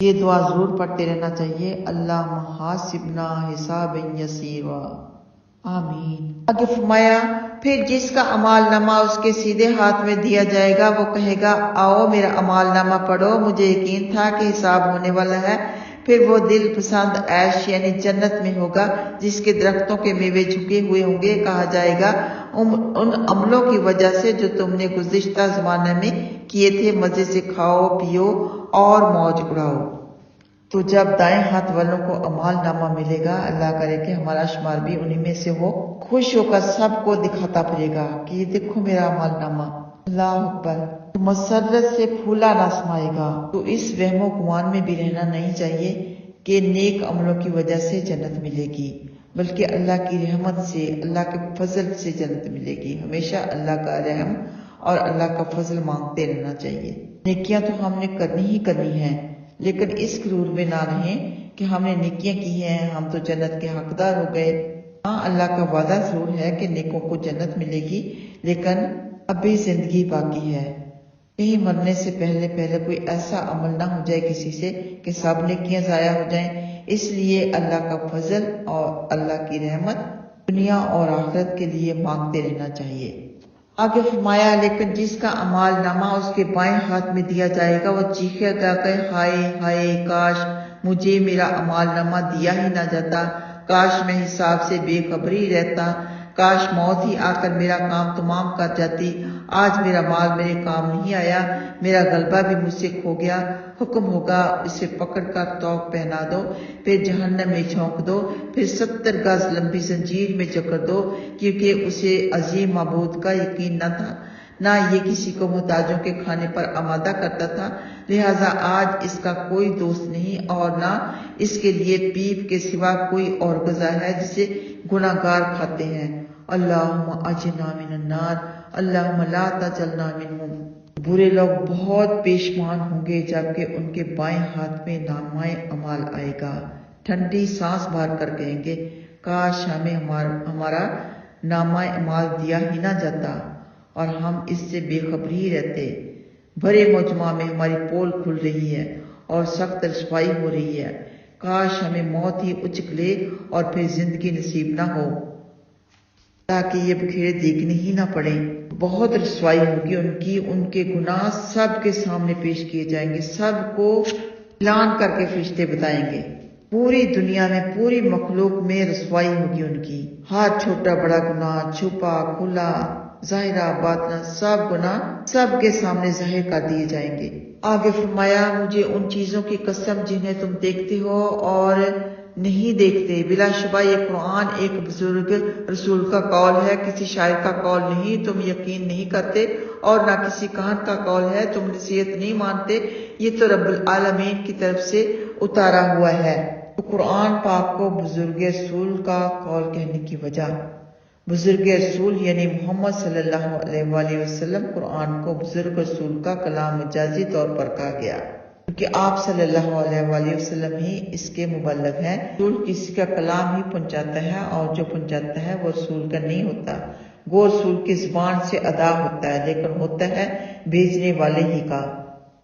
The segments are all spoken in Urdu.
یہ دعا ضرور پڑھتے رہنا چاہیے، اللہم حاسبنا حسابا یسیرا، آمین۔ آگے فرمایا پھر جس کا اعمال نامہ اس کے سیدھے ہاتھ میں دیا جائے گا وہ کہے گا آؤ میرا اعمال نامہ پڑھو، مجھے یقین تھا کہ حساب ہونے والا ہے۔ پھر وہ دل پسند عیش یعنی جنت میں ہوگا جس کے درختوں کے میوے جھکے ہوئے ہوں گے۔ کہا جائے گا ان عملوں کی وجہ سے جو تم نے گزشتہ زمانے میں کیے تھے مزے سے کھاؤ پیو اور موج اڑاؤ۔ تو جب دائیں ہاتھ والوں کو اعمال نامہ ملے گا، اللہ کرے کہ ہمارا شمار بھی انہی میں سے ہو، خوش ہو کر سب کو دکھاتا پھرے گا کہ یہ دیکھو میرا اعمال نامہ، اللہ اکبر، تو مسرت سے پھولا نہ سمائے گا۔ تو اس وہم و گمان میں بھی رہنا نہیں چاہیے کہ نیک عملوں کی وجہ سے جنت ملے گی، بلکہ اللہ کی رحمت سے، اللہ کے فضل سے جنت ملے گی۔ ہمیشہ اللہ کا رحم اور اللہ کا فضل مانگتے رہنا چاہیے۔ نیکیاں تو ہم نے کرنی ہی کرنی ہیں، لیکن اس غرور میں نہ رہیں کہ ہم نے نیکیاں کی ہیں ہم تو جنت کے حقدار ہو گئے۔ ہاں اللہ کا وعدہ ضرور ہے کہ نیکوں کو جنت ملے گی، لیکن ابھی زندگی باقی ہے، کہیں مرنے سے پہلے کوئی ایسا عمل نہ ہو جائے کسی سے کہ سب نیکیاں ضائع ہو جائیں۔ اس لیے اللہ کا فضل اور اللہ کی رحمت دنیا اور آخرت کے لیے مانگتے رہنا چاہیے۔ آگے فرمایا لیکن جس کا اعمال نامہ اس کے بائیں ہاتھ میں دیا جائے گا وہ چیخے گا کہ ہائے ہائے، کاش مجھے میرا اعمال نامہ دیا ہی نہ جاتا، کاش میں حساب سے بے خبری رہتا، کاش موت ہی آ کر میرا کام تمام کر جاتی۔ آج میرا مال میرے کام نہیں آیا، میرا غلبہ بھی مجھ سے کھو گیا۔ حکم ہوگا اسے پکڑ کر توق پہنا دو، پھر جہنم میں جھونک دو، پھر 70 گز لمبی زنجیر میں جکڑ دو، کیونکہ اسے عظیم معبود کا یقین نہ تھا، نہ یہ کسی کو محتاجوں کے کھانے پر آمادہ کرتا تھا، لہٰذا آج اس کا کوئی دوست نہیں اور نہ اس کے لیے پیپ کے سوا کوئی اور غذا ہے جسے گناہ گار کھاتے ہیں۔ اللہم اجرنا من النار، اللہم لا تجعلنا منہم۔ برے لوگ بہت پیشمان ہوں گے جبکہ ان کے بائیں ہاتھ میں نامہ اعمال آئے گا، ٹھنڈی سانس بھر کر کہیں گے کاش ہمیں ہمارا نامہ اعمال دیا ہی نہ جاتا اور ہم اس سے بے خبر ہی رہتے۔ بھرے مجمع میں ہماری پول کھل رہی ہے اور سخت رسوائی ہو رہی ہے، کاش ہمیں موت ہی اچک لے اور پھر زندگی نصیب نہ ہو تاکہ یہ بکھیرے دیکھنے ہی نہ پڑیں۔ بہت رسوائی ہوگی ان کے گناہ سب کے سامنے پیش کیے جائیں گے، سب کو اعلان کر کے فرشتے بتائیں گے۔ پوری دنیا میں پوری مخلوق میں رسوائی ہوگی ان کی، ہر چھوٹا بڑا گناہ، چھپا کھلا ظاہرہ باطنہ، سب گناہ سب کے سامنے ظاہر کر دیے جائیں گے۔ آگے فرمایا مجھے ان چیزوں کی قسم جنہیں تم دیکھتے ہو اور نہیں دیکھتے، بلا شبہ یہ قرآن ایک بزرگ رسول کا قول ہے، کسی شاعر کا قول نہیں، تم یقین نہیں کرتے، اور نہ کسی کہن کا قول ہے، تم نصیحت نہیں مانتے، یہ تو رب العالمین کی طرف سے اتارا ہوا ہے۔ تو قرآن پاک کو بزرگ رسول کا قول کہنے کی وجہ، بزرگ رسول یعنی محمد صلی اللہ علیہ وآلہ وسلم، قرآن کو بزرگ رسول کا کلام مجازی طور پر کہا گیا کیونکہ آپ صلی اللہ علیہ وآلہ وسلم ہی اس کے مبلغ ہیں۔ رسول کسی کا کلام ہی پہنچاتا ہے اور جو پہنچاتا ہے وہ رسول کا نہیں ہوتا، وہ رسول کی زبان سے ادا ہوتا ہے لیکن ہوتا ہے بھیجنے والے ہی کا،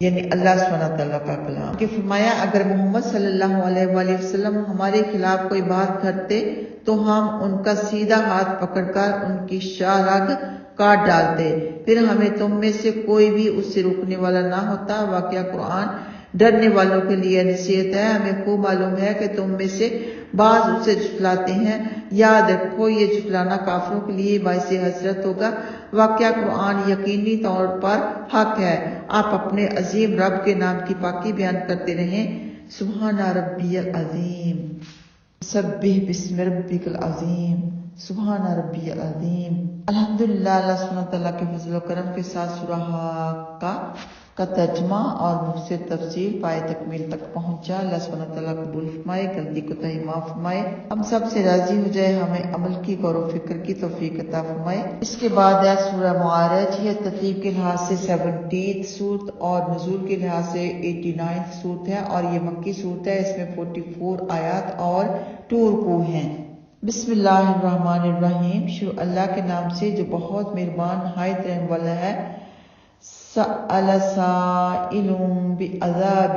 یعنی اللہ سبحانہ تعالیٰ کا کلام۔ کہ فرمایا اگر محمد صلی اللہ علیہ وآلہ وسلم ہمارے خلاف کوئی بات کرتے تو ہم ان کا سیدھا ہاتھ پکڑ کر ان کی شاہ رگ کاٹ ڈالتے، پھر ہمیں تم میں سے کوئی بھی اس سے روکنے والا نہ ہوتا۔ واقعہ قرآن ڈرنے والوں کے لیے نصیحت ہے، ہمیں خوب معلوم ہے کہ تم میں سے بعض اسے جھٹلاتے ہیں، یاد رکھو یہ جھٹلانا کافروں کے لیے باعث حسرت ہوگا۔ واقعہ قرآن یقینی طور پر حق ہے، آپ اپنے عظیم رب کے نام کی پاکی بیان کرتے رہیں۔ سبحان ربی العظیم، سبح بسم ربک العظیم، سبحان ربی العظیم۔ الحمدللہ، اللہ سبحانہ تعالیٰ کے فضل و کرم کے ساتھ سورہ حاقہ کا ترجمہ اور مفصل تفسیر پائے تکمیل تک پہنچا۔ اللہ سبحانہ تعالیٰ قبول فرمائے، غلطی کوتاہی معاف فرمائے، ہم سب سے راضی ہو جائے، ہمیں عمل کی غور و فکر کی توفیق عطا فرمائے۔ اس کے بعد ہے سورہ معارج، یہ ترتیب کے لحاظ سے 70 سورت اور نزول کے لحاظ سے 89 سورت ہے اور یہ مکی سورت ہے۔ اس میں 44 آیات اور 2 رکوع ہیں۔ بسم اللہ الرحمن الرحیم، شروع اللہ کے نام سے جو بہت مہربان نہایت رحم والا ہے۔ سأل سائل بعذاب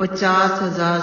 50,000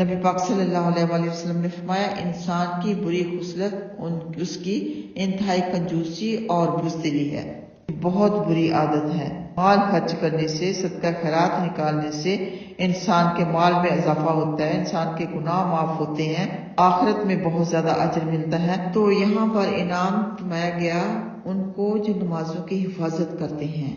نبی پاک صلی اللہ علیہ وآلہ وسلم نے فرمایا انسان کی بری خصلت اس کی انتہائی کنجوسی اور بزدلی ہے، بہت بری عادت ہے۔ مال خرچ کرنے سے، صدقہ خیرات نکالنے سے انسان کے مال میں اضافہ ہوتا ہے، انسان کے گناہ معاف ہوتے ہیں، آخرت میں بہت زیادہ اجر ملتا ہے۔ تو یہاں پر انعام فرمایا گیا ان کو جو نمازوں کی حفاظت کرتے ہیں،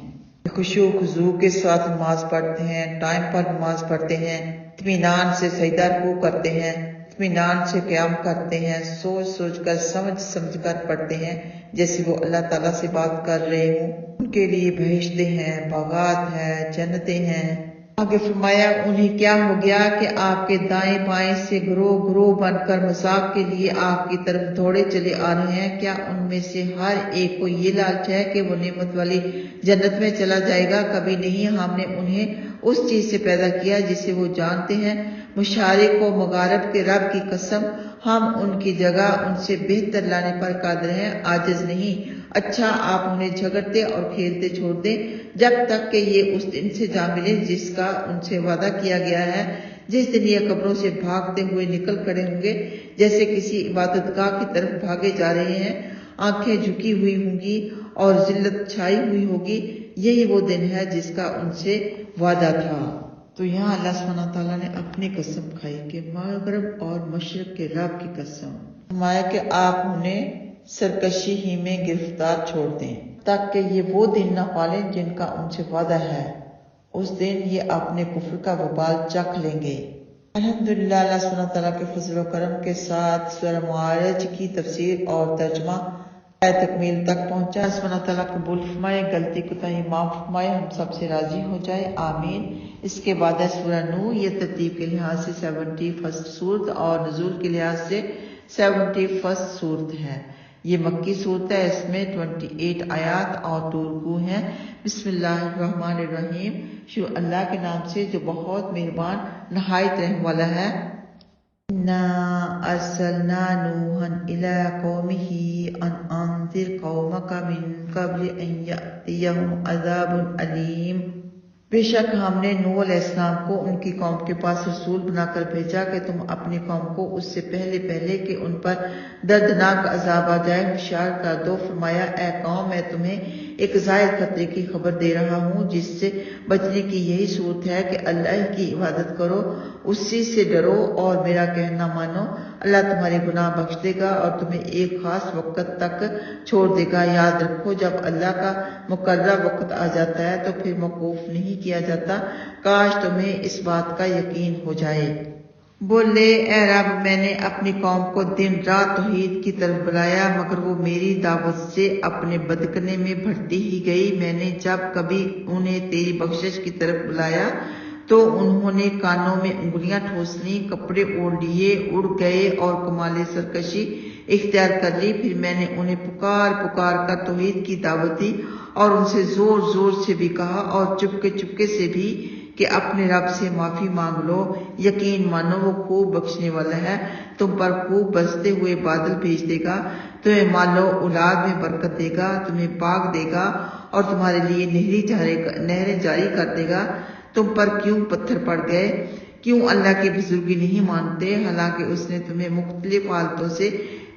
خشوع و خضوع کے ساتھ نماز پڑھتے ہیں، ٹائم پر نماز پڑھتے ہیں، اطمینان سے سجدہ رکوع کرتے ہیں، اطمینان سے قیام کرتے ہیں، سوچ سوچ کر سمجھ کر پڑھتے ہیں جیسے وہ اللہ تعالیٰ سے بات کر رہے ہوں۔ ان کے لیے بہشتیں ہیں، باغات ہیں، جنتیں ہیں۔ آگے فرمایا انہیں کیا ہو گیا کہ آپ کے دائیں بائیں سے گروہ گروہ بن کر مذاق کے لیے آپ کی طرف دوڑے چلے آ رہے ہیں۔ کیا ان میں سے ہر ایک کو یہ لالچ ہے کہ وہ نعمت والی جنت میں چلا جائے گا؟ کبھی نہیں، ہم نے انہیں اس چیز سے پیدا کیا جسے وہ جانتے ہیں، مشارق و مغارب کے رب کی قسم، ہم ان کی جگہ ان سے بہتر لانے پر قادر ہیں، عاجز نہیں۔ اچھا آپ انہیں جھگڑتے اور کھیلتے چھوڑ دیں جب تک کہ یہ اس دن سے جا ملے جس کا ان سے وعدہ کیا گیا ہے، جس دن یہ قبروں سے بھاگتے ہوئے نکل کھڑے ہوں گے جیسے کسی عبادت گاہ کی طرف بھاگے جا رہے ہیں، آنکھیں جھکی ہوئی ہوں گی اور ذلت چھائی ہوئی ہوگی۔ یہی وہ دن ہے جس کا ان سے وعدہ تھا۔ تو یہاں اللہ سبحانہ تعالیٰ نے اپنی قسم کھائی کہ مغرب اور مشرق کے رب کی قسم، فرمایا کہ آپ انہیں سرکشی ہی میں گرفتار چھوڑ دیں تاکہ کہ یہ وہ دن نہ پالیں جن کا ان سے وعدہ ہے، اس دن یہ اپنے کفر کا وبال چکھ لیں گے۔ الحمدللہ اللہ سبحانہ تعالیٰ کے فضل و کرم کے ساتھ سورہ معارج کی تفسیر اور ترجمہ تکمیل تک پہنچا۔ اللہ سبحانہ تعالیٰ قبول فرمائے، غلطی کوتاہی معاف فرمائے، ہم سب سے راضی ہو جائے، آمین۔ اس کے بعد ہے سورہ نور، یہ ترتیب کے لحاظ سے 71 سورت اور نزول کے لحاظ سے 71 سورت ہے۔ یہ مکی صورت ہے، اس میں 28 آیات اور 2 رکوع ہیں۔ بسم اللہ الرحمن الرحیم، شروع اللہ کے نام سے جو بہت مہربان نہایت رحم والا ہے۔ اِنَّا أَرْسَلْنَا نُوحًا إِلَىٰ قَوْمِهِ أَنْ أَنذِرْ قَوْمَكَ مِن قَبْلِ أَن يَأْتِيَهُمْ عَذَابٌ أَلِيمٌ۔ بے شک ہم نے نوح علیہ السلام کو ان کی قوم کے پاس رسول بنا کر بھیجا کہ تم اپنی قوم کو اس سے پہلے کہ ان پر دردناک عذاب آ جائے ہوشیار کر دو۔ فرمایا اے قوم، میں تمہیں ایک ظاہر خطرے کی خبر دے رہا ہوں جس سے بچنے کی یہی صورت ہے کہ اللہ کی عبادت کرو، اسی سے ڈرو اور میرا کہنا مانو۔ اللہ تمہارے گناہ بخش دے گا اور تمہیں ایک خاص وقت تک چھوڑ دے گا۔ یاد رکھو جب اللہ کا مقررہ وقت آ جاتا ہے تو پھر موقوف نہیں کیا جاتا، کاش تمہیں اس بات کا یقین ہو جائے۔ بولے اے رب، میں نے اپنی قوم کو دن رات توحید کی طرف بلایا مگر وہ میری دعوت سے اپنے بدکنے میں بڑھتی ہی گئی۔ میں نے جب کبھی انہیں تیری بخشش کی طرف بلایا تو انہوں نے کانوں میں انگلیاں ٹھوس لیں، کپڑے اوڑھ لیے، اڑ گئے اور کمال سرکشی اختیار کر لی۔ پھر میں نے انہیں پکار کر توحید کی دعوت دی اور ان سے زور زور سے بھی کہا اور چپکے سے بھی کہ اپنے رب سے معافی مانگ لو، یقین مانو وہ خوب بخشنے والا ہے، تم پر خوب برستے ہوئے بادل بھیج دے گا، تمہیں مال و اولاد میں برکت دے گا، تمہیں پاک دے گا اور تمہارے لیے نہریں جاری کر دے گا۔ تم پر کیوں پتھر پڑ گئے؟ کیوں اللہ کی بزرگی نہیں مانتے حالانکہ اس نے تمہیں مختلف حالتوں سے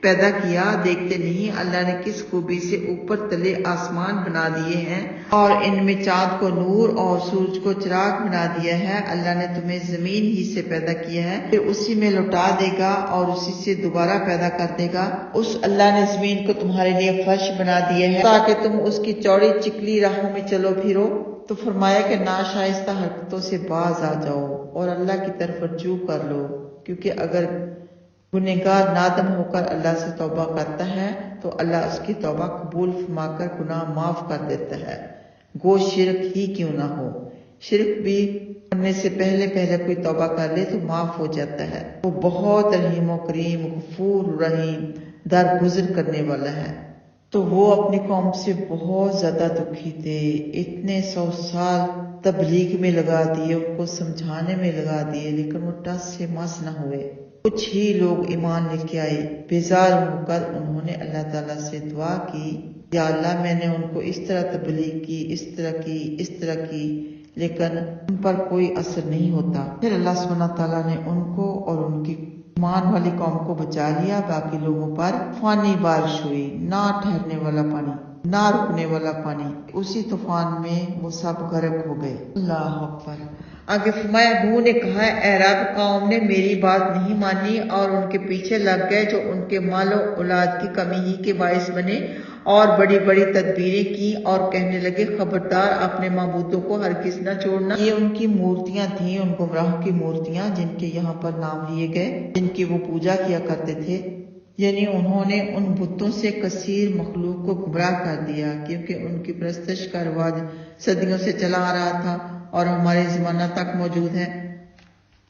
پیدا کیا؟ دیکھتے نہیں اللہ نے کس خوبی سے اوپر تلے آسمان بنا دیے ہیں اور ان میں چاند کو نور اور سورج کو چراغ بنا دیا ہے۔ اللہ نے تمہیں زمین ہی سے پیدا کیا ہے، پھر اسی میں لوٹا دے گا اور اسی سے دوبارہ پیدا کر دے گا۔ اس اللہ نے زمین کو تمہارے لیے فرش بنا دیا ہے تاکہ تم اس کی چوڑی چکلی راہوں میں چلو پھرو۔ تو فرمایا کہ ناشائستہ حرکتوں سے باز آ جاؤ اور اللہ کی طرف رجوع کر لو، کیونکہ اگر گنہگار نادم ہو کر اللہ سے توبہ کرتا ہے تو اللہ اس کی توبہ قبول فرما کر گناہ معاف کر دیتا ہے، گو شرک ہی کیوں نہ ہو۔ شرک بھی کرنے سے پہلے کوئی توبہ کر لے تو معاف ہو جاتا ہے۔ وہ بہت رحیم و کریم، غفور رحیم، درگزر کرنے والا ہے۔ تو وہ اپنی قوم سے بہت زیادہ دکھی تھے، اتنے 100 سال تبلیغ میں لگا دیے، ان کو سمجھانے میں لگا دیے، لیکن وہ ٹس سے مس نہ ہوئے۔ کچھ ہی لوگ ایمان لے کے آئے۔ بیزار ہو کر انہوں نے اللہ تعالیٰ سے دعا کی، یا اللہ میں نے ان کو اس طرح تبلیغ کی، اس طرح کی، لیکن ان پر کوئی اثر نہیں ہوتا۔ پھر اللہ سبحانہ تعالیٰ نے ان کو اور ان کی ایمان والی قوم کو بچا لیا۔ باقی لوگوں پر طوفانی بارش ہوئی، نہ ٹھہرنے والا پانی، نہ رکنے والا پانی، اسی طوفان میں وہ سب غرق ہو گئے۔ اللہ اکبر۔ آگے فرمایا، نوح نے کہا، اے رب، قوم نے میری بات نہیں مانی اور ان کے پیچھے لگ گئے جو ان کے مال و اولاد کی کمی ہی کے باعث بنے، اور بڑی بڑی تدبیریں کی اور کہنے لگے، خبردار، اپنے معبودوں کو ہرگز نہ چھوڑنا۔ یہ ان کی مورتیاں تھیں، ان گمراہوں کی مورتیاں، جن کے یہاں پر نام لیے گئے، جن کی وہ پوجا کیا کرتے تھے۔ یعنی انہوں نے ان بتوں سے کثیر مخلوق کو گمراہ کر دیا، کیونکہ ان کی پرستش کا رواج صدیوں سے چلا آ رہا تھا اور ہمارے زمانہ تک موجود ہے۔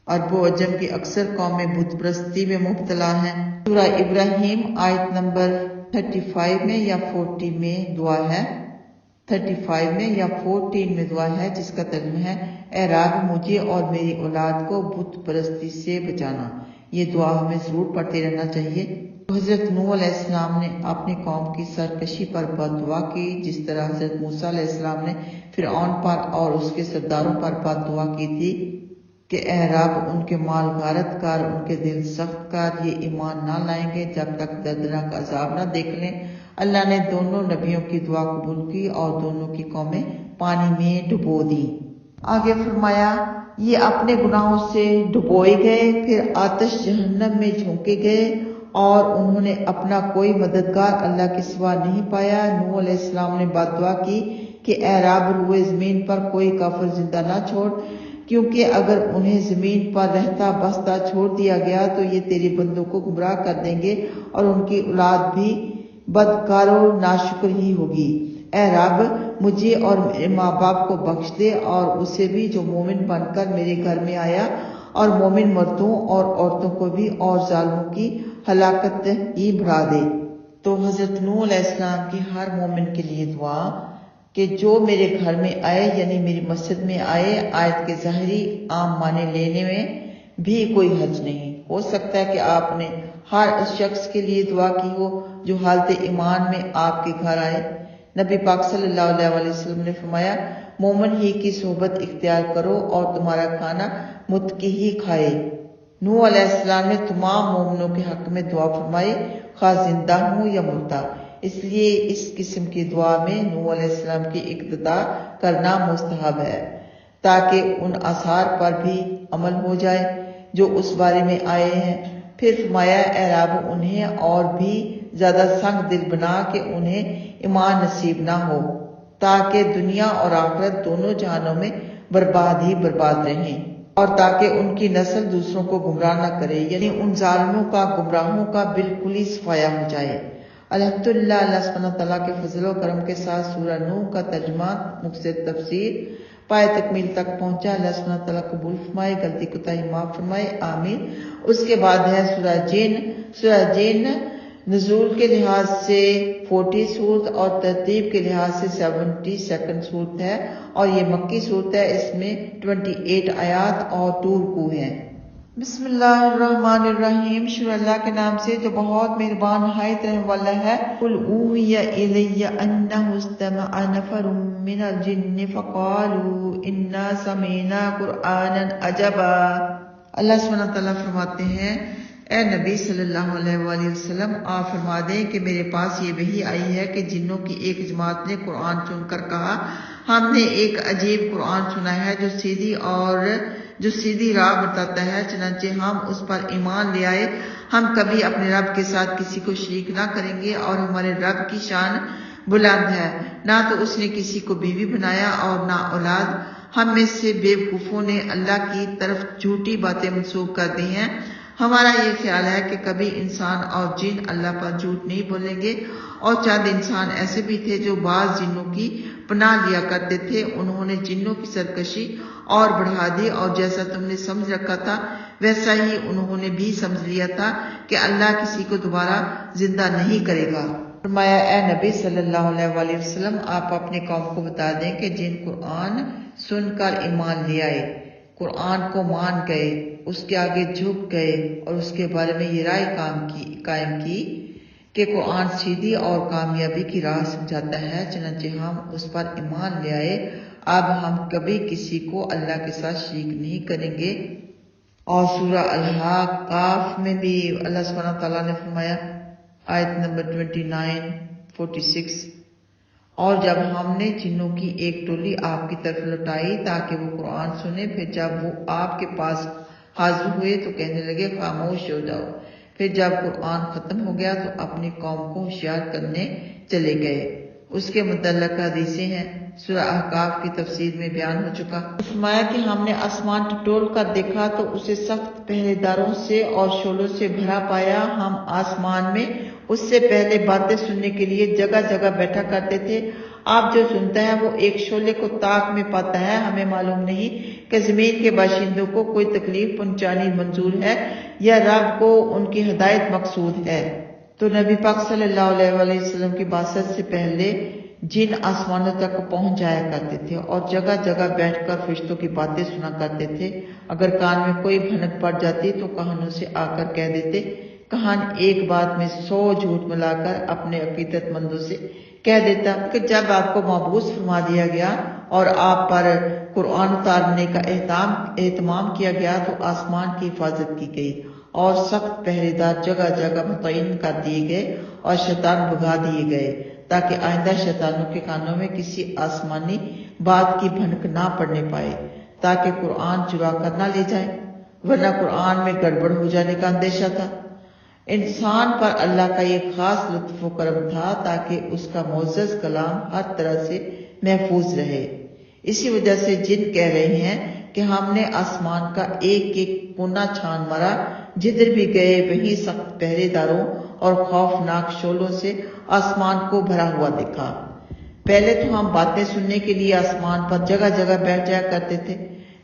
عرب و عجم کی اکثر قومیں بت پرستی میں مبتلا ہیں۔ سورہ ابراہیم آیت نمبر 35 میں یا 40 میں دعا ہے، 35 میں یا 14 میں دعا ہے، جس کا ترجمہ ہے، اے رب، مجھے اور میری اولاد کو بت پرستی سے بچانا۔ یہ دعا ہمیں ضرور پڑھتے رہنا چاہیے۔ حضرت نوح علیہ السلام نے اپنی قوم کی سرکشی پر بد دعا کی، جس طرح حضرت موسیٰ علیہ السلام نے فرعون پر اور اس کے سرداروں پر بد دعا کی تھی کہ اے رب، ان کے مال غارت کر، ان کے دل سخت کر، یہ ایمان نہ لائیں گے جب تک دردناک عذاب نہ دیکھ لیں۔ اللہ نے دونوں نبیوں کی دعا قبول کی اور دونوں کی قومیں پانی میں ڈبو دی۔ آگے فرمایا، یہ اپنے گناہوں سے ڈبوئے گئے، پھر آتش جہنم میں جھونکے گئے اور انہوں نے اپنا کوئی مددگار اللہ کے سوا نہیں پایا۔ نوح علیہ السلام نے بد دعا کی کہ اے رب، روئے زمین پر کوئی کافر زندہ نہ چھوڑ، کیونکہ اگر انہیں زمین پر رہتا بستا چھوڑ دیا گیا تو یہ تیرے بندوں کو گمراہ کر دیں گے اور ان کی اولاد بھی بدکار و ناشکر ہی ہوگی۔ اے رب، مجھے اور میرے ماں باپ کو بخش دے اور اسے بھی جو مومن بن کر میرے گھر میں آیا، اور مومن مردوں اور عورتوں کو بھی، اور ظالموں کی ہلاکت ہی بڑھا دے۔ تو حضرت نوح علیہ السلام کی ہر مومن کے لیے دعا کہ جو میرے گھر میں آئے، یعنی میری مسجد میں آئے، آیت کے ظاہری عام معنی لینے میں بھی کوئی حرج نہیں۔ ہو سکتا ہے کہ آپ نے ہر اس شخص کے لیے دعا کی ہو جو حالت ایمان میں آپ کے گھر آئے۔ نبی پاک صلی اللہ علیہ وسلم نے فرمایا، مومن ہی کی صحبت اختیار کرو اور تمہارا کھانا متقی ہی کھائے۔ نوح علیہ السلام نے تمام مومنوں کے حق میں دعا فرمائی، خواہ زندہ ہوں یا مردہ۔ اس لیے اس قسم کی دعا میں نوح علیہ السلام کی اقتدا کرنا مستحب ہے، تاکہ ان آثار پر بھی عمل ہو جائے جو اس بارے میں آئے ہیں۔ پھر فرمایا، اے رب، انہیں اور بھی زیادہ سنگ دل بنا کہ انہیں ایمان نصیب نہ ہو، تاکہ دنیا اور آخرت دونوں جہانوں میں برباد ہی برباد رہیں، اور تاکہ ان کی نسل دوسروں کو گمراہ نہ کرے، یعنی ان ظالموں کا، گمراہوں کا بالکل ہی صفایا ہو جائے۔ الحمدللہ، اللہ سبحانہ تعالیٰ کے فضل و کرم کے ساتھ سورہ نوح کا ترجمہ، مختصر تفسیر پائے تکمیل تک پہنچا۔ اللہ سبحانہ تعالیٰ قبول فرمائے، غلطی کوتاہی معاف فرمائے، آمین۔ اس کے بعد ہے سورہ جن۔ سورہ جن نزول کے لحاظ سے 40 سورت اور ترتیب کے لحاظ سے 72 سورت ہے، اور یہ مکی سورت ہے۔ اس میں 28 آیات اور 2 رکوع ہیں۔ بسم اللہ الرحمن الرحیم، شروع اللہ کے نام سے جو بہت مہربان نہایت رحم والا ہے۔ قل اوحی الی انہ استمع نفر من الجن فقالوا انا سمعنا قرآنا عجبا۔ اللہ سبحانہ تعالیٰ فرماتے ہیں، اے نبی صلی اللہ علیہ وآلہ وسلم، آپ فرما دیں کہ میرے پاس یہ وحی آئی ہے کہ جنوں کی ایک جماعت نے قرآن سن کر کہا، ہم نے ایک عجیب قرآن سنا ہے جو سیدھی راہ بتاتا ہے، چنانچہ ہم اس پر ایمان لے آئے۔ ہم کبھی اپنے رب کے ساتھ کسی کو شریک نہ کریں گے، اور ہمارے رب کی شان بلند ہے، نہ تو اس نے کسی کو بیوی بنایا اور نہ اولاد۔ ہم میں سے بے وقوفوں نے اللہ کی طرف جھوٹی باتیں منسوب کر دی ہیں۔ ہمارا یہ خیال ہے کہ کبھی انسان اور جن اللہ پر جھوٹ نہیں بولیں گے، اور چند انسان ایسے بھی تھے جو بعض جنوں کی پناہ لیا کرتے تھے۔ انہوں نے جنوں کی سرکشی اور بڑھا دی، اور جیسا تم نے سمجھ رکھا تھا ویسا ہی انہوں نے بھی سمجھ لیا تھا کہ اللہ کسی کو دوبارہ زندہ نہیں کرے گا۔ فرمایا، اے نبی صلی اللہ علیہ وآلہ وسلم، آپ اپنی قوم کو بتا دیں کہ جن قرآن سن کر ایمان لے آئے، قرآن کو مان گئے، اس کے آگے جھک گئے اور اس کے بارے میں یہ رائے قائم کی کہ قرآن سیدھی اور کامیابی کی راہ سمجھاتا ہے، چنانچہ ہم اس پر ایمان لے آئے۔ اب ہم کبھی کسی کو اللہ کے ساتھ شریک نہیں کریں گے۔ اور سورہ الحاقاف میں بھی اللہ سبحانہ تعالیٰ نے فرمایا آیت نمبر 29-46، اور جب ہم نے جنوں کی ایک ٹولی آپ کی طرف لوٹائی تاکہ وہ قرآن سنے، پھر جب وہ آپ کے پاس حاضر ہوئے تو کہنے لگے خاموش ہو جاؤ۔ پھر جب قرآن ختم ہو گیا تو اپنی قوم کو ہوشیار کرنے چلے گئے۔ اس کے متعلق حدیثیں ہیں، سورہ احقاف کی تفسیر میں بیان ہو چکا۔ فرمایا کہ ہم نے آسمان ٹٹول کر دیکھا تو اسے سخت پہرے داروں سے اور شعلوں سے بھرا پایا۔ ہم آسمان میں اس سے پہلے باتیں سننے کے لیے جگہ جگہ بیٹھا کرتے تھے۔ آپ جو سنتا ہے وہ ایک شعلے کو طاق میں پاتا ہے۔ ہمیں معلوم نہیں کہ زمین کے باشندوں کو کوئی تکلیف پہنچانی منظور ہے یا رب کو ان کی ہدایت مقصود ہے۔ تو نبی پاک صلی اللہ علیہ وسلم کی بعثت سے پہلے جن آسمانوں تک پہنچ جایا کرتے تھے اور جگہ جگہ بیٹھ کر فرشتوں کی باتیں سنا کرتے تھے۔ اگر کان میں کوئی بھنک پڑ جاتی تو کہانوں سے آ کر کہہ دیتے۔ کہان ایک بات میں 100 جھوٹ ملا کر اپنے عقیدت مندوں سے کہہ دیتا کہ جب آپ کو مبعوث فرما دیا گیا اور آپ پر قرآن اتارنے کا اہتمام کیا گیا تو آسمان کی حفاظت کی گئی اور سخت پہرے دار جگہ جگہ متعین کر دیے گئے اور شیطان بھگا دیے گئے تاکہ آئندہ شیطانوں کے کانوں میں کسی آسمانی بات کی بھنک نہ پڑنے پائے، تاکہ قرآن چرا کر نہ لے جائے، ورنہ قرآن میں گڑبڑ ہو جانے کا اندیشہ تھا۔ انسان پر اللہ کا یہ خاص لطف و کرم تھا تاکہ اس کا معزز کلام ہر طرح سے محفوظ رہے۔ اسی وجہ سے جن کہہ رہے ہیں کہ ہم نے آسمان کا ایک ایک کونا چھان مارا، جدھر بھی گئے وہیں سخت پہرے داروں اور خوفناک شعلوں سے آسمان کو بھرا ہوا دیکھا۔ پہلے تو ہم باتیں سننے کے لیے آسمان پر جگہ جگہ بیٹھ جایا کرتے تھے،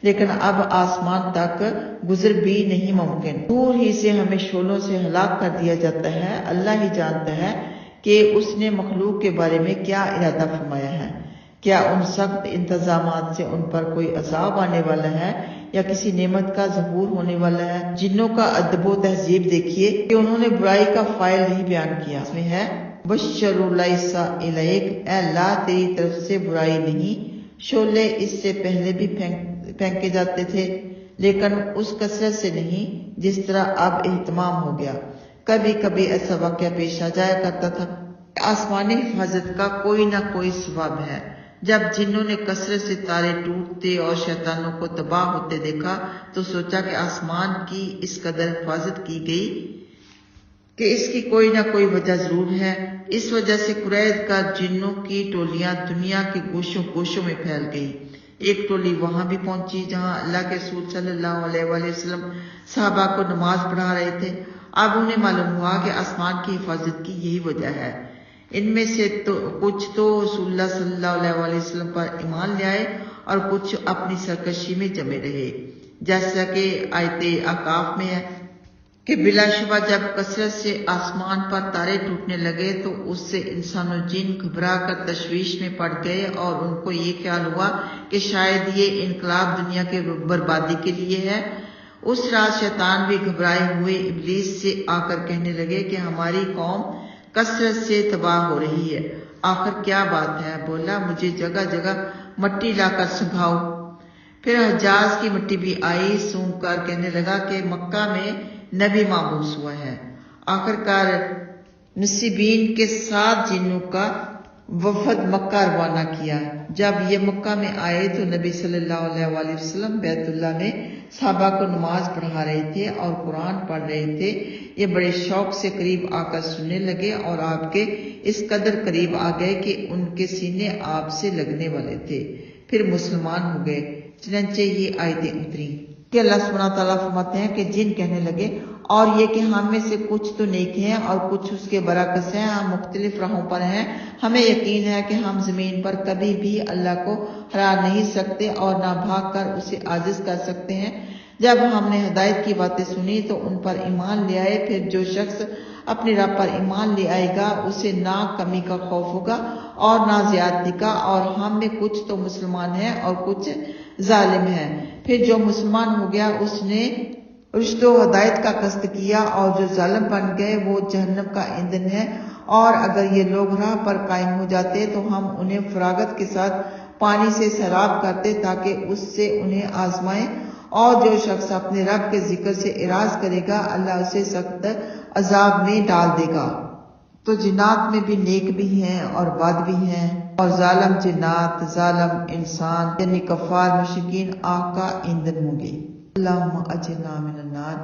لیکن اب آسمان تک گزر بھی نہیں ممکن، دور ہی سے ہمیں شعلوں سے ہلاک کر دیا جاتا ہے۔ اللہ ہی جانتا ہے کہ اس نے مخلوق کے بارے میں کیا ارادہ فرمایا ہے۔ کیا ان سخت انتظامات سے ان پر کوئی عذاب آنے والا ہے یا کسی نعمت کا ظہور ہونے والا ہے؟ جنوں کا ادب و تہذیب دیکھیے کہ انہوں نے برائی کا فائل نہیں بیان کیا۔ اس میں ہے بشر لیس الیک، اے اللہ تیری طرف سے برائی نہیں۔ شعلے اس سے پہلے بھی پھینکے جاتے تھے لیکن اس کثرت سے نہیں جس طرح اب اہتمام ہو گیا۔ کبھی کبھی ایسا واقعہ پیش آ جایا کرتا تھا۔ آسمانی حفاظت کا کوئی نہ کوئی سبب ہے۔ جب جنوں نے کثرت سے تارے ٹوٹتے اور شیطانوں کو تباہ ہوتے دیکھا تو سوچا کہ آسمان کی اس قدر حفاظت کی گئی کہ اس کی کوئی نہ کوئی وجہ ضرور ہے۔ اس وجہ سے قریظ کا جنوں کی ٹولیاں دنیا کے گوشوں گوشوں میں پھیل گئی۔ ایک ٹولی وہاں بھی پہنچی جہاں اللہ کے رسول صلی اللہ علیہ وسلم صحابہ کو نماز پڑھا رہے تھے۔ اب انہیں معلوم ہوا کہ آسمان کی حفاظت کی یہی وجہ ہے۔ ان میں سے کچھ تو رسول اللہ صلی اللہ علیہ وسلم پر ایمان لے آئے اور کچھ اپنی سرکشی میں جمے رہے، جیسا کہ آیت احقاف میں ہے کہ بلا شبہ جب کثرت سے آسمان پر تارے ٹوٹنے لگے تو اس سے انسان و جن گھبرا کر تشویش میں پڑ گئے اور ان کو یہ خیال ہوا کہ شاید یہ انقلاب دنیا کے بربادی کے لیے ہے۔ اس رات شیطان بھی گھبرائے ہوئے ابلیس سے آ کر کہنے لگے کہ ہماری قوم کثرت سے تباہ ہو رہی ہے، آخر کیا بات ہے؟ بولا مجھے جگہ جگہ مٹی لا کر سنگھاؤ۔ پھر حجاز کی مٹی بھی آئی، سونگ کر کہنے لگا کہ مکہ میں نبی مبعوث ہوا ہے۔ آخر کار نصیبین کے 7 جنوں کا وفد مکہ روانہ کیا۔ جب یہ مکہ میں آئے تو نبی صلی اللہ علیہ وسلم بیت اللہ میں صحابہ کو نماز پڑھا رہے تھے اور قرآن پڑھ رہے تھے۔ یہ بڑے شوق سے قریب آ کر سننے لگے اور آپ کے اس قدر قریب آ گئے کہ ان کے سینے آپ سے لگنے والے تھے، پھر مسلمان ہو گئے۔ چنانچہ یہ آیتیں اتری کہ اللہ سبحانہ تعالیٰ فرماتے ہیں کہ جن کہنے لگے اور یہ کہ ہم میں سے کچھ تو نیک ہیں اور کچھ اس کے برعکس ہیں، ہم مختلف راہوں پر ہیں۔ ہمیں یقین ہے کہ ہم زمین پر کبھی بھی اللہ کو ہرا نہیں سکتے اور نہ بھاگ کر اسے عاجز کر سکتے ہیں۔ جب ہم نے ہدایت کی باتیں سنی تو ان پر ایمان لے آئے، پھر جو شخص اپنے رب پر ایمان لے آئے گا اسے نہ کمی کا خوف ہوگا اور نہ زیادتی کا، اور ہم میں کچھ تو مسلمان ہیں اور کچھ ظالم ہیں۔ پھر جو مسلمان ہو گیا اس نے رشد و ہدایت کا قصد کیا، اور جو ظالم بن گئے وہ جہنم کا ایندھن ہے۔ اور اگر یہ لوگ راہ پر قائم ہو جاتے تو ہم انہیں فراغت کے ساتھ پانی سے سیراب کرتے تاکہ اس سے انہیں آزمائے، اور جو شخص اپنے رب کے ذکر سے اعراض کرے گا اللہ اسے سخت عذاب میں ڈال دے گا۔ تو جنات میں بھی نیک بھی ہیں اور بد بھی ہیں، اور ظالم جنات، ظالم انسان یعنی کفار مشرکین آگ کا ایندھن ہوں گے۔ اللہم اجرنا من النار۔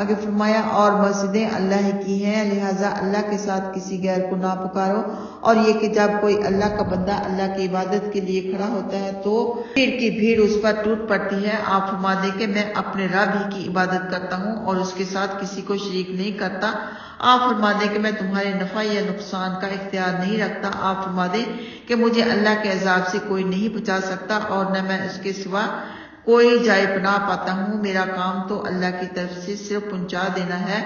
آگے فرمایا اور مسجدیں اللہ کی ہیں، لہٰذا اللہ کے ساتھ کسی غیر کو نہ پکارو، اور یہ کہ جب کوئی اللہ کا بندہ اللہ کی عبادت کے لیے کھڑا ہوتا ہے تو بھیڑ کی بھیڑ اس پر ٹوٹ پڑتی ہے۔ آپ فرما دیں کہ میں اپنے رب ہی کی عبادت کرتا ہوں اور اس کے ساتھ کسی کو شریک نہیں کرتا۔ آپ فرما دیں کہ میں تمہارے نفع یا نقصان کا اختیار نہیں رکھتا۔ آپ فرما دیں کہ مجھے اللہ کے عذاب سے کوئی نہیں بچا سکتا اور نہ میں اس کے سوا کوئی جائے پناہ پاتا ہوں۔ میرا کام تو اللہ کی طرف سے صرف پہنچا دینا ہے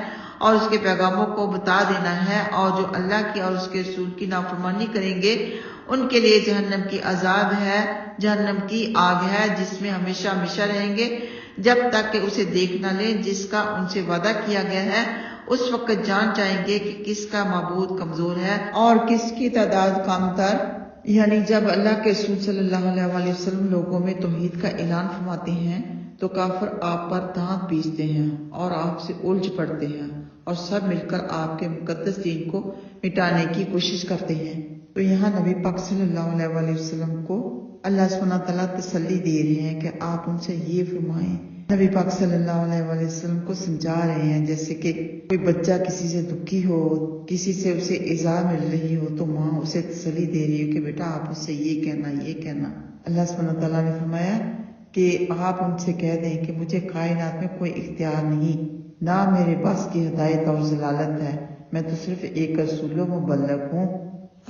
اور اس کے پیغاموں کو بتا دینا ہے، اور جو اللہ کی اور اس کے رسول کی نافرمانی کریں گے ان کے لیے جہنم کی عذاب ہے، جہنم کی آگ ہے جس میں ہمیشہ ہمیشہ رہیں گے جب تک کہ اسے دیکھ نہ لیں جس کا ان سے وعدہ کیا گیا ہے۔ اس وقت جان جائیں گے کہ کس کا معبود کمزور ہے اور کس کی تعداد کم تر۔ یعنی جب اللہ کے رسول صلی اللہ علیہ وآلہ وسلم لوگوں میں توحید کا اعلان فرماتے ہیں تو کافر آپ پر دانت پیستے ہیں اور آپ سے الجھ پڑتے ہیں اور سب مل کر آپ کے مقدس دین کو مٹانے کی کوشش کرتے ہیں۔ تو یہاں نبی پاک صلی اللہ علیہ وآلہ وسلم کو اللہ سبحانہ تعالیٰ تسلی دے رہے ہیں کہ آپ ان سے یہ فرمائیں۔ نبی پاک صلی اللہ علیہ وآلہ وسلم کو سمجھا رہے ہیں جیسے کہ کوئی بچہ کسی سے دکھی ہو، کسی سے اسے ایذا مل رہی ہو تو ماں اسے تسلی دے رہی ہو کہ بیٹا آپ اس سے یہ کہنا یہ کہنا۔ اللہ سبحانہ تعالیٰ نے فرمایا کہ آپ ان سے کہہ دیں کہ مجھے کائنات میں کوئی اختیار نہیں، نہ میرے بس کی ہدایت اور ضلالت ہے، میں تو صرف ایک رسول و مبلغ ہوں۔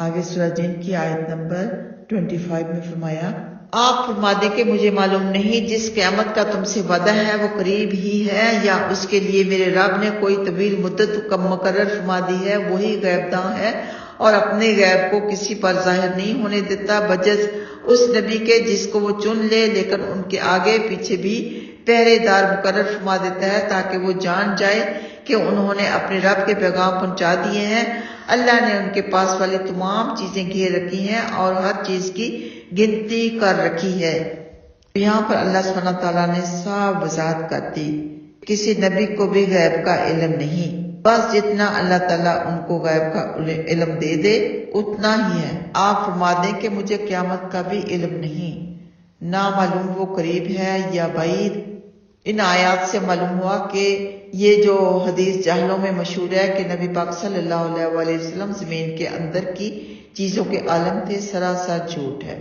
آگے سورہ جن کی آیت نمبر 25 میں فرمایا آپ فرما دیں کہ مجھے معلوم نہیں جس قیامت کا تم سے وعدہ ہے وہ قریب ہی ہے یا اس کے لیے میرے رب نے کوئی طویل مدت مقرر فرما دی ہے۔ وہی غیب داں ہے اور اپنے غیب کو کسی پر ظاہر نہیں ہونے دیتا بجز اس نبی کے جس کو وہ چن لے، لیکن ان کے آگے پیچھے بھی پہرے دار مقرر فرما دیتا ہے تاکہ وہ جان جائے کہ انہوں نے اپنے رب کے پیغام پہنچا دیے ہیں۔ اللہ نے ان کے پاس والی تمام چیزیں گھیر رکھی ہیں اور ہر چیز کی گنتی کر رکھی ہے۔ یہاں پر اللہ سبحانہ تعالیٰ نے صاف وضاحت کر دی، کسی نبی کو بھی غیب کا علم نہیں، بس جتنا اللہ تعالیٰ ان کو غیب کا علم دے دے اتنا ہی ہے۔ آپ فرما دیں کہ مجھے قیامت کا بھی علم نہیں، نہ معلوم وہ قریب ہے یا بعید۔ ان آیات سے معلوم ہوا کہ یہ جو حدیث جاہلوں میں مشہور ہے کہ نبی پاک صلی اللہ علیہ وآلہ وسلم زمین کے اندر کی چیزوں کے عالم تھے، سراسر جھوٹ ہے۔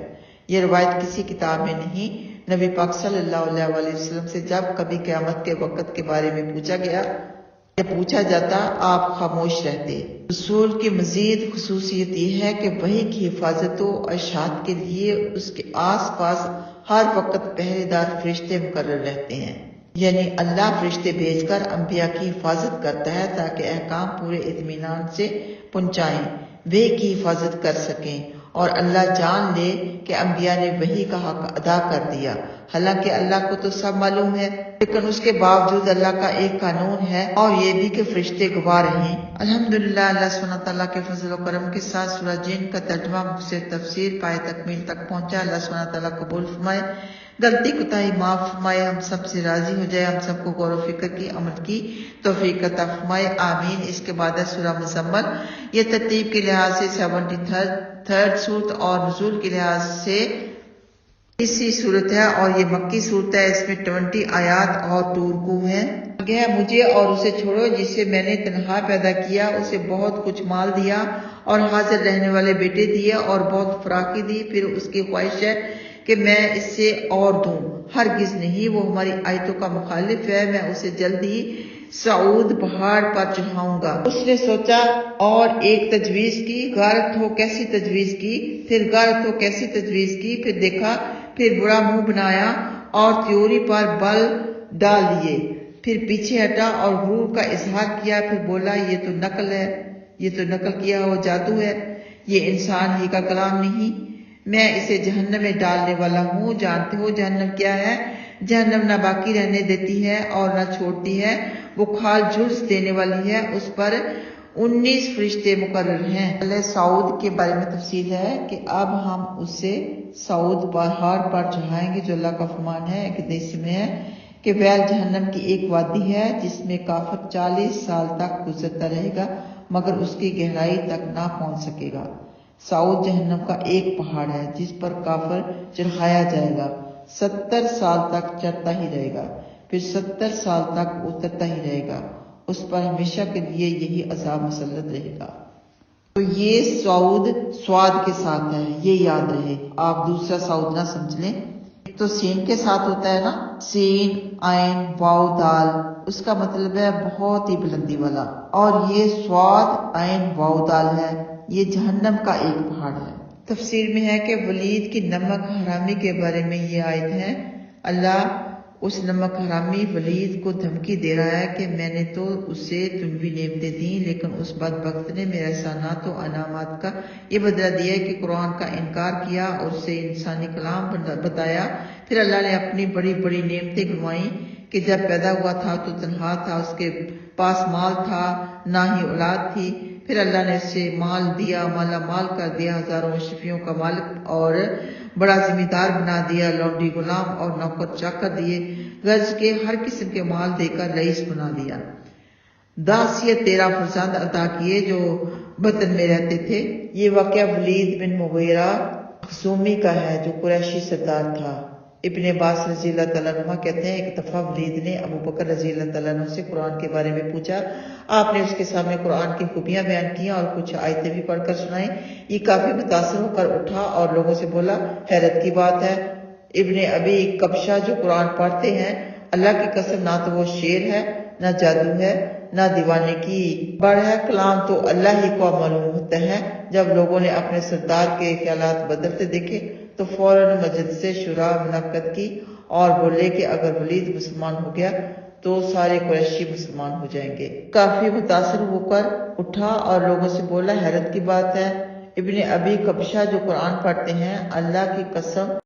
یہ روایت کسی کتاب میں نہیں۔ نبی پاک صلی اللہ علیہ وآلہ وسلم سے جب کبھی قیامت کے وقت کے بارے میں پوچھا گیا یا پوچھا جاتا آپ خاموش رہتے۔ رسول کی مزید خصوصیت یہ ہے کہ وحی کی حفاظت و ارشاد کے لیے اس کے آس پاس ہر وقت پہرے دار فرشتے مقرر رہتے ہیں، یعنی اللہ فرشتے بھیج کر انبیاء کی حفاظت کرتا ہے تاکہ احکام پورے اطمینان سے پہنچائیں، وحی کی حفاظت کر سکیں، اور اللہ جان لے کہ انبیاء نے وحی کا حق ادا کر دیا۔ حالانکہ اللہ کو تو سب معلوم ہے، لیکن اس کے باوجود اللہ کا ایک قانون ہے اور یہ بھی کہ فرشتے گواہ رہیں۔ الحمدللہ اللہ سبحانہ تعالیٰ کے فضل و کرم کے ساتھ سورہ جن کا ترجمہ مفسر تفسیر پائے تکمیل تک پہنچا۔ اللہ سبحانہ تعالیٰ قبول فرمائے، غلطی کوتاہی معاف فرمائے، ہم سب سے راضی ہو جائے، ہم سب کو غور و فکر کی عمل کی توفیق عطا فرمائے، آمین۔ اس کے بعد ہے سورہ مزمل۔ یہ ترتیب کے لحاظ سے 73 سورت اور نزول کے لحاظ سے اسی صورت ہے اور یہ مکی صورت ہے۔ اس میں 20 آیات اور 2 رکوع ہیں۔ آگے ہے مجھے اور اسے چھوڑو جسے میں نے تنہا پیدا کیا، اسے بہت کچھ مال دیا اور حاضر رہنے والے بیٹے دیے اور بہت فراخی دی، پھر اس کی خواہش ہے کہ میں اس سے اور دوں، ہرگز نہیں، وہ ہماری آیتوں کا مخالف ہے، میں اسے جلد ہی سعود پہاڑ پر چڑھاؤں گا۔ اس نے سوچا اور ایک تجویز کی، غارت ہو کیسی تجویز کی، پھر غارت ہو کیسی تجویز کی، پھر دیکھا، پھر برا منہ بنایا اور تیوری پر بل ڈال لیے، پھر پیچھے ہٹا اور غرور کا اظہار کیا، پھر بولا یہ تو نقل ہے، یہ تو نقل کیا ہوا جادو ہے، یہ انسان ہی کا کلام نہیں، میں اسے جہنم میں ڈالنے والا ہوں۔ جانتے ہو جہنم کیا ہے؟ جہنم نہ باقی رہنے دیتی ہے اور نہ چھوڑتی ہے، وہ کھال جھلس دینے والی ہے، اس پر 19 فرشتے مقرر ہیں۔ پہلے سعود کے بارے میں تفصیل ہے کہ اب ہم اسے سعود پہاڑ پر چڑھائیں گے، جو اللہ کا فرمان ہے کہ حدیث میں ہے کہ ویل جہنم کی ایک وادی ہے جس میں کافر 40 سال تک گزرتا رہے گا مگر اس کی گہرائی تک نہ پہنچ سکے گا۔ سعود جہنم کا ایک پہاڑ ہے جس پر کافر چڑھایا جائے گا، 70 سال تک چڑھتا ہی رہے گا، پھر 70 سال تک اترتا ہی رہے گا، اس پر ہمیشہ کے لیے یہی عذاب مسلط رہے گا۔ تو یہ سعود سواد کے ساتھ ہے، یہ یاد رہے، آپ دوسرا سعود نہ سمجھ لیں۔ ایک تو سین کے ساتھ ہوتا ہے نا، سین عین واو دال، اس کا مطلب ہے بہت ہی بلندی والا، اور یہ سواد عین واو دال ہے، یہ جہنم کا ایک پہاڑ ہے۔ تفسیر میں ہے کہ ولید کی نمک حرامی کے بارے میں یہ آیت ہے۔ اللہ اس نمک حرامی ولید کو دھمکی دے رہا ہے کہ میں نے تو اسے دنیاوی نعمتیں دیں، لیکن اس بدبخت نے میرے احسانات و انعامات کا یہ بدلہ دیا کہ قرآن کا انکار کیا اور اسے انسانی کلام بتایا۔ پھر اللہ نے اپنی بڑی بڑی نعمتیں گنوائیں کہ جب پیدا ہوا تھا تو تنہا تھا، اس کے پاس مال تھا نہ ہی اولاد تھی، پھر اللہ نے اسے مال دیا، مالا مال کر دیا، ہزاروں اشرفیوں کا مالک اور بڑا ذمہ دار بنا دیا، لونڈی غلام اور نوکر چاکر دیے، غرض کے ہر قسم کے مال دے کر رئیس بنا دیا۔ 13 فرزند عطا کیے جو بطن میں رہتے تھے۔ یہ واقعہ ولید بن مغیرہ مخزومی کا ہے جو قریشی سردار تھا۔ ابن عباس رضی اللہ تعالیٰ عنہ کہتے ہیں ایک دفعہ ولید نے ابو بکر رضی اللہ تعالیٰ عنہ سے قرآن کے بارے میں پوچھا، آپ نے اس کے سامنے قرآن کی خوبیاں بیان کی اور کچھ آیتیں بھی پڑھ کر سنائیں۔ یہ کافی متاثر ہو کر اٹھا اور لوگوں سے بولا، حیرت کی بات ہے، ابن ابی کبشہ جو قرآن پڑھتے ہیں، اللہ کی قسم نہ تو وہ شعر ہے، نہ جادو ہے، نہ دیوانے کی بڑھ ہے، کلام تو اللہ ہی کو معلوم ہوتا ہے۔ جب لوگوں نے اپنے سردار کے خیالات بدلتے دیکھے تو فوراً مجلس شورا منعقد کی اور بولے کہ اگر ولید مسلمان ہو گیا تو سارے قریشی مسلمان ہو جائیں گے۔ کافی متاثر ہو کر اٹھا اور لوگوں سے بولا، حیرت کی بات ہے، ابن ابی کبشہ جو قرآن پڑھتے ہیں، اللہ کی قسم